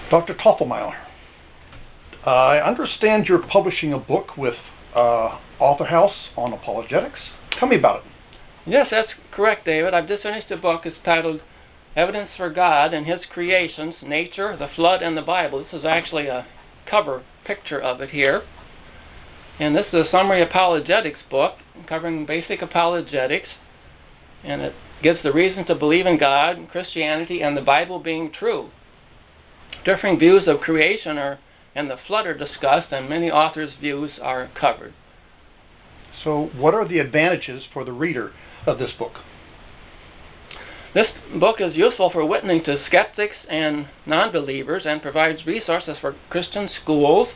Dr. Toffelmeyer, I understand you're publishing a book with Author House on apologetics. Tell me about it. Yes, that's correct, David. I've just finished a book. It's titled Evidence for God and His Creations, Nature, the Flood, and the Bible. This is actually a cover picture of it here. And this is a summary apologetics book covering basic apologetics. And it gives the reason to believe in God, Christianity, and the Bible being true. Differing views of creation and the flood are discussed, and many authors' views are covered. So what are the advantages for the reader of this book? This book is useful for witnessing to skeptics and non-believers and provides resources for Christian schools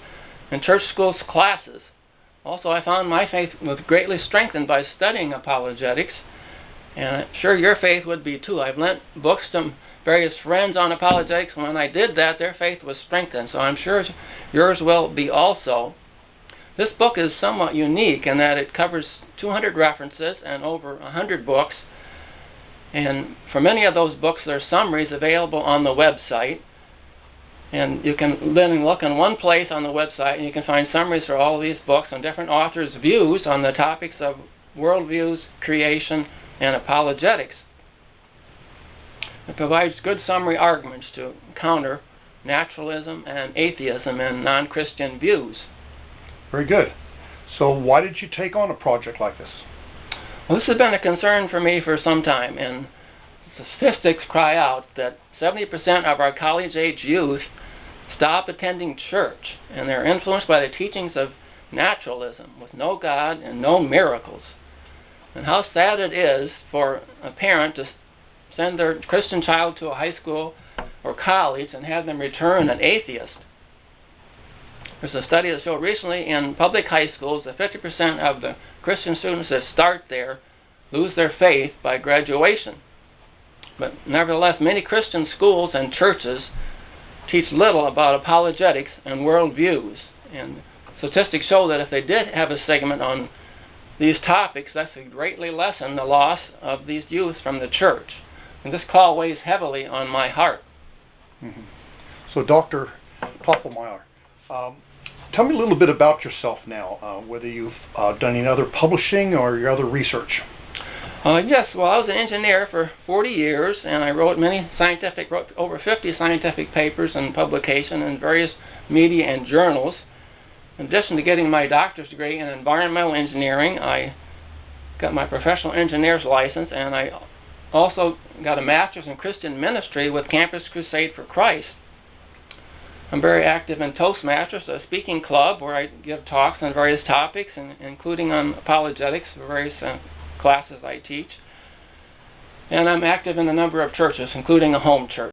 and church schools classes. Also, I found my faith was greatly strengthened by studying apologetics, and I'm sure your faith would be too. I've lent books to various friends on apologetics, and when I did that, their faith was strengthened, so I'm sure yours will be also. This book is somewhat unique in that it covers 200 references and over 100 books, and for many of those books there are summaries available on the website, and you can then look in one place on the website and you can find summaries for all of these books and different authors' views on the topics of worldviews, creation, and apologetics. It provides good summary arguments to counter naturalism and atheism and non-Christian views. Very good. So why did you take on a project like this? Well, this has been a concern for me for some time, and statistics cry out that 70% of our college-age youth stop attending church, and they're influenced by the teachings of naturalism with no God and no miracles. And how sad it is for a parent to send their Christian child to a high school or college and have them return an atheist. There's a study that showed recently in public high schools that 50% of the Christian students that start there lose their faith by graduation. But nevertheless, many Christian schools and churches teach little about apologetics and worldviews. And statistics show that if they did have a segment on these topics, that would greatly lessen the loss of these youth from the church. And this call weighs heavily on my heart. Mm-hmm. So, Dr. Toffelmeyer, tell me a little bit about yourself now, whether you've done any other publishing or your other research. Yes, well, I was an engineer for 40 years, and I wrote over 50 scientific papers and publications in various media and journals. In addition to getting my doctor's degree in environmental engineering, I got my professional engineer's license, and I also got a master's in Christian ministry with Campus Crusade for Christ. I'm very active in Toastmasters, a speaking club where I give talks on various topics, including on apologetics for various classes I teach. And I'm active in a number of churches, including a home church.